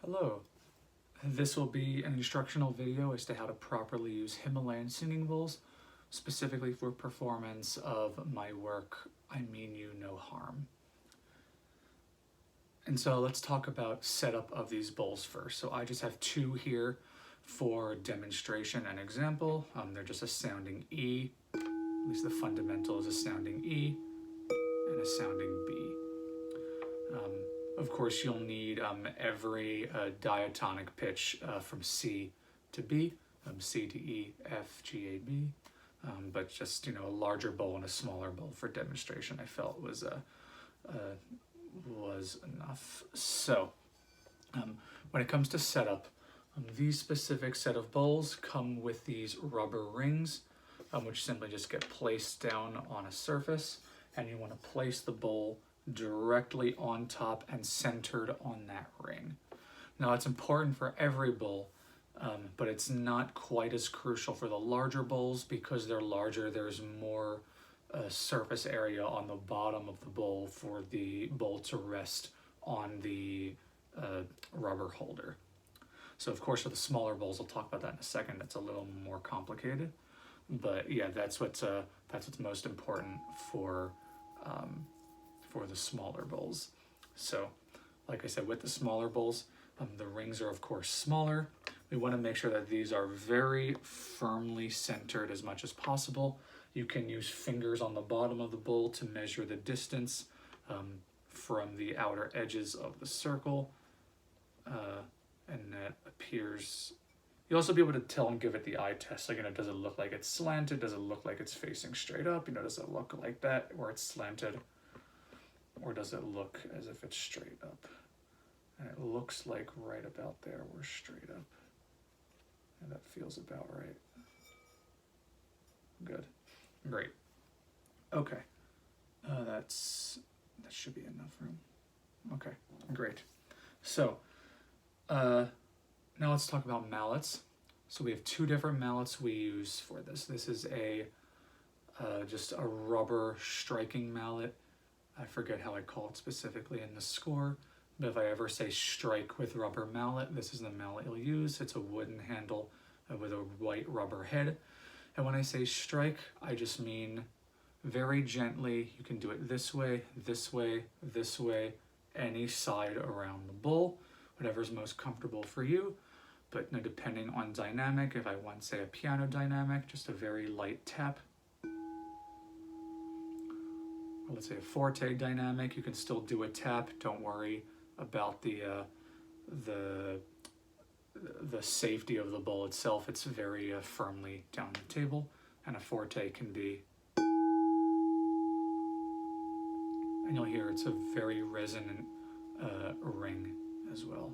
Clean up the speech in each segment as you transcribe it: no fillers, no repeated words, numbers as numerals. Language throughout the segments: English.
Hello, this will be an instructional video as to how to properly use Himalayan singing bowls, specifically for performance of my work, I Mean You No Harm. And so let's talk about setup of these bowls first. So I just have two here for demonstration and example. They're just a sounding E, at least the fundamental is a sounding E and a sounding B. Of course, you'll need every diatonic pitch from C to B, C to E, F, G, A, B, but just a larger bowl and a smaller bowl for demonstration I felt was enough. So when it comes to setup, these specific set of bowls come with these rubber rings, which simply just get placed down on a surface, and you want to place the bowl directly on top and centered on that ring. Now it's important for every bowl, but it's not quite as crucial for the larger bowls because they're larger. There's more surface area on the bottom of the bowl for the bowl to rest on the rubber holder. So of course for the smaller bowls, I'll talk about that in a second, it's a little more complicated. But yeah, that's what's most important for the smaller bowls. So like I said, with the smaller bowls, the rings are of course smaller. We want to make sure that these are very firmly centered as much as possible. You can use fingers on the bottom of the bowl to measure the distance from the outer edges of the circle, and that appears. You'll also be able to tell and give it the eye test. Like, does it look like it's slanted? Does it look like it's facing straight up? Does it look like that where it's slanted? Or does it look as if it's straight up? And it looks like right about there we're straight up. And that feels about right. Good. Great. Okay. That should be enough room. Okay, great. So, now let's talk about mallets. So we have two different mallets we use for this. This is just a rubber striking mallet. I forget how I call it specifically in the score, but if I ever say strike with rubber mallet, this is the mallet you'll use. It's a wooden handle with a white rubber head. And when I say strike, I just mean very gently. You can do it this way, this way, this way, any side around the bowl, whatever's most comfortable for you. But depending on dynamic, if I want, say, a piano dynamic, just a very light tap. Or let's say a forte dynamic, you can still do a tap. Don't worry about the safety of the bowl itself. It's very firmly down the table, and a forte can be, and you'll hear it's a very resonant ring as well.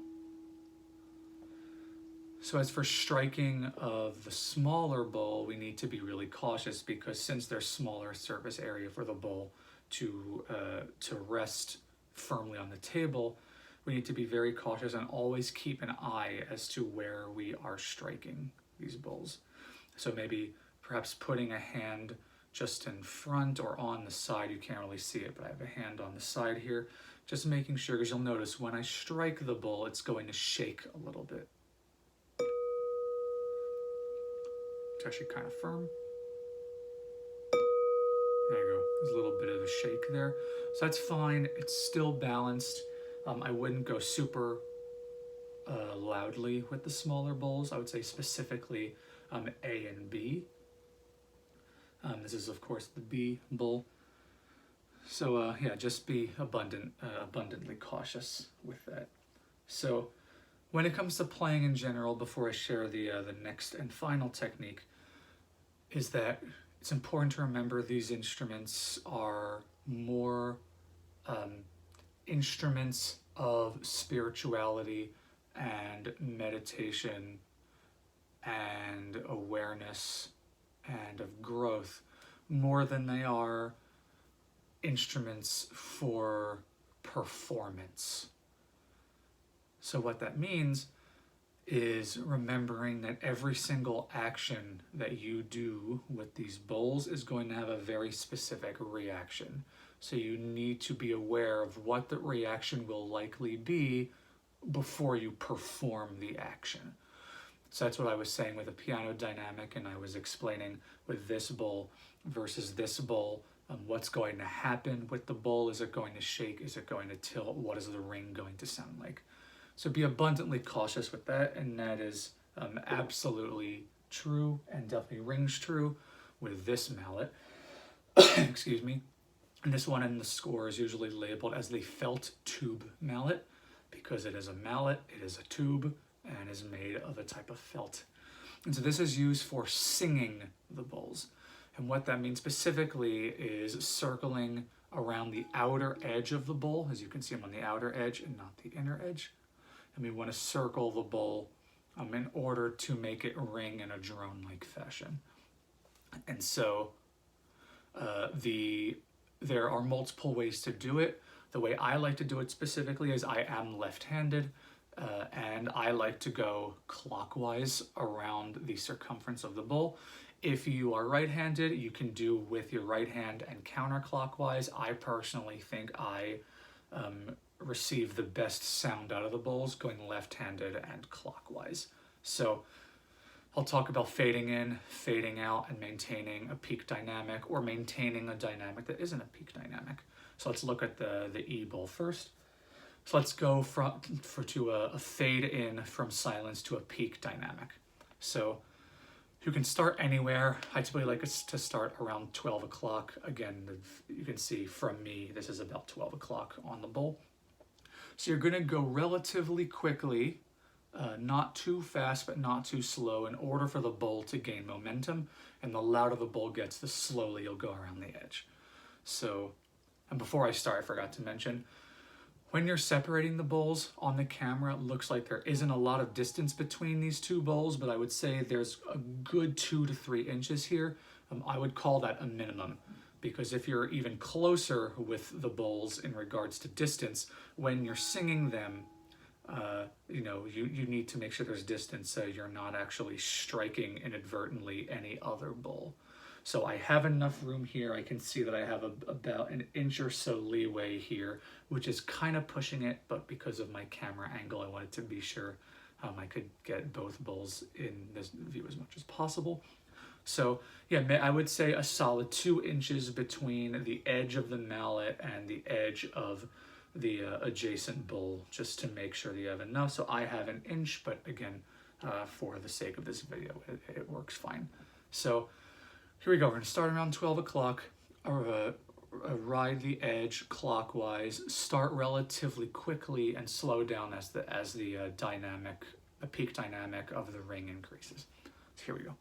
So as for striking of the smaller bowl, we need to be really cautious because since there's smaller surface area for the bowl to rest firmly on the table, we need to be very cautious and always keep an eye as to where we are striking these bowls. So maybe perhaps putting a hand just in front or on the side. You can't really see it, but I have a hand on the side here. Just making sure, because you'll notice when I strike the bowl, it's going to shake a little bit. It's actually kind of firm. There you go. There's a little bit of a shake there. So that's fine. It's still balanced. I wouldn't go super loudly with the smaller bowls. I would say specifically A and B. This is, of course, the B bowl. So yeah, just be abundantly cautious with that. So when it comes to playing in general, before I share the next and final technique, is that it's important to remember these instruments are more instruments of spirituality and meditation and awareness and of growth more than they are instruments for performance. So what that means is remembering that every single action that you do with these bowls is going to have a very specific reaction. So you need to be aware of what the reaction will likely be before you perform the action. So that's what I was saying with a piano dynamic, and I was explaining with this bowl versus this bowl, what's going to happen with the bowl. Is it going to shake? Is it going to tilt? What is the ring going to sound like? So be abundantly cautious with that, and that is absolutely true and definitely rings true with this mallet. Excuse me. And this one in the score is usually labeled as the felt tube mallet because it is a mallet, it is a tube, and is made of a type of felt. And so this is used for singing the bowls. And what that means specifically is circling around the outer edge of the bowl. As you can see, I'm on the outer edge and not the inner edge. And we want to circle the bowl in order to make it ring in a drone-like fashion. And so there are multiple ways to do it. The way I like to do it specifically is I am left-handed, and I like to go clockwise around the circumference of the bowl. If you are right-handed, you can do with your right hand and counterclockwise. I personally think I receive the best sound out of the bowls going left-handed and clockwise. So I'll talk about fading in, fading out, and maintaining a peak dynamic, or maintaining a dynamic that isn't a peak dynamic. So let's look at the E bowl first. So let's go to a fade in from silence to a peak dynamic. So you can start anywhere. I typically like us to start around 12 o'clock. Again, you can see from me, this is about 12 o'clock on the bowl. So you're gonna go relatively quickly, not too fast, but not too slow, in order for the bowl to gain momentum. And the louder the bowl gets, the slowly you'll go around the edge. So, and before I start, I forgot to mention, when you're separating the bowls on the camera, it looks like there isn't a lot of distance between these two bowls, but I would say there's a good 2 to 3 inches here. I would call that a minimum, because if you're even closer with the bowls in regards to distance, when you're singing them, you need to make sure there's distance so you're not actually striking inadvertently any other bowl. So I have enough room here. I can see that I have about an inch or so leeway here, which is kind of pushing it, but because of my camera angle, I wanted to be sure I could get both bowls in this view as much as possible. So yeah, I would say a solid 2 inches between the edge of the mallet and the edge of the adjacent bowl, just to make sure that you have enough. So I have an inch, but again, for the sake of this video, it works fine. So here we go. We're going to start around 12 o'clock, ride the edge clockwise, start relatively quickly, and slow down as the peak dynamic of the ring increases. So here we go.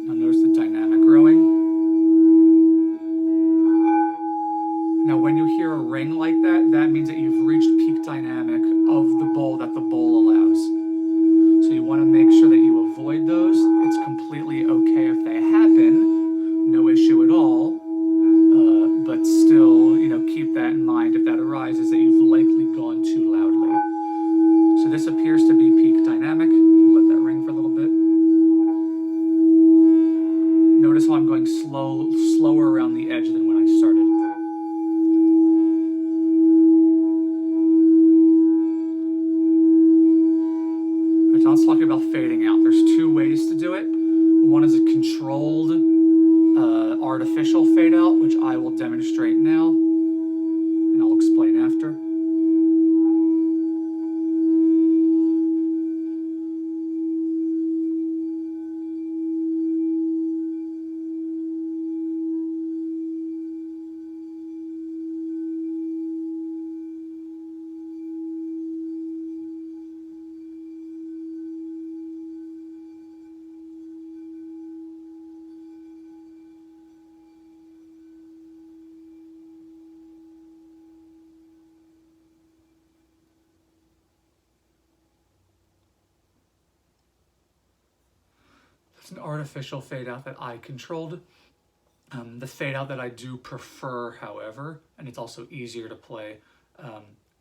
Now notice the dynamic growing. Now when you hear a ring like that, that means that you've reached peak dynamic of the bowl that the bowl allows. So you want to make sure that you avoid those. It's completely okay if they happen, no issue at all, but still, keep that in mind if that arises, that you've likely gone too loudly. So this appears to be peak dynamic. Let that ring for a little bit. Notice how I'm going slower around the edge than when I started. Now let's talk about fading out. There's 2 ways to do it. One is a controlled artificial fade out, which I will demonstrate now, and I'll explain after. It's an artificial fade out that I controlled. The fade out that I do prefer, however, and it's also easier to play,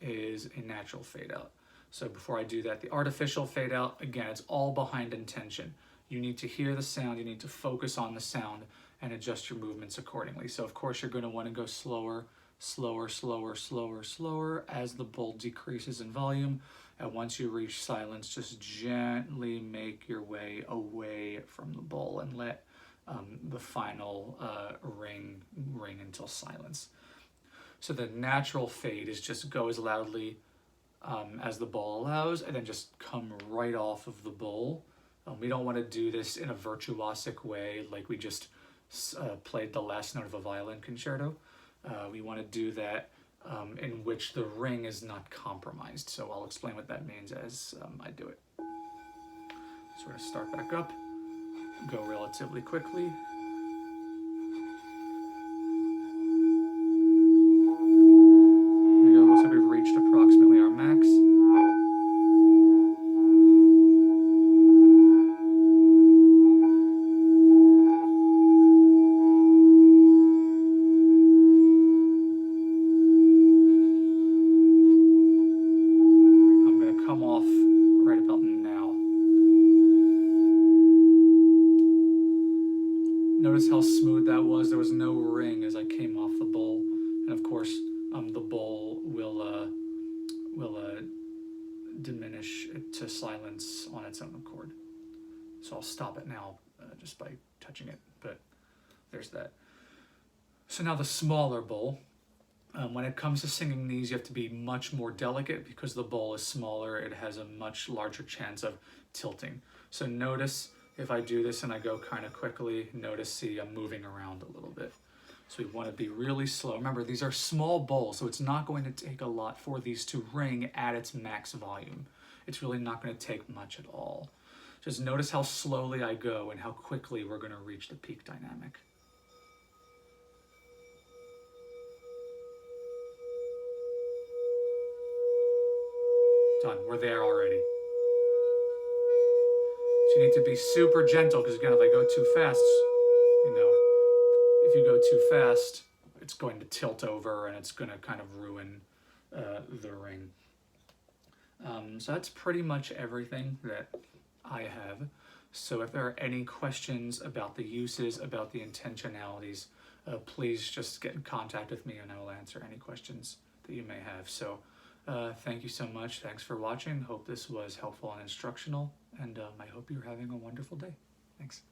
is a natural fade out. So before I do that, the artificial fade out, again, it's all behind intention. you need to hear the sound, you need to focus on the sound and adjust your movements accordingly. So of course you're going to want to go slower, slower, slower, slower, slower as the bowl decreases in volume. And once you reach silence, just gently make your way away from the bowl and let the final ring until silence. So the natural fade is just go as loudly as the bowl allows, and then just come right off of the bowl. We don't want to do this in a virtuosic way like we just played the last note of a violin concerto. We want to do that in which the ring is not compromised. So I'll explain what that means as I do it. So we're going to start back up, go relatively quickly. There we go, looks like we've reached approximately our max. Come off right about now. Notice how smooth that was. There was no ring as I came off the bowl, and of course, the bowl will diminish it to silence on its own accord. So I'll stop it now just by touching it. But there's that. So now the smaller bowl. When it comes to singing these, you have to be much more delicate because the bowl is smaller. It has a much larger chance of tilting. So notice if I do this and I go kind of quickly, see I'm moving around a little bit. So we want to be really slow. Remember, these are small bowls, so it's not going to take a lot for these to ring at its max volume. It's really not going to take much at all. Just notice how slowly I go and how quickly we're going to reach the peak dynamic. Done. We're there already. So you need to be super gentle because, again, if I go too fast, if you go too fast, it's going to tilt over and it's going to kind of ruin the ring. So that's pretty much everything that I have. So if there are any questions about the uses, about the intentionalities, please just get in contact with me and I will answer any questions that you may have. So thank you so much. Thanks for watching. Hope this was helpful and instructional, and I hope you're having a wonderful day. Thanks.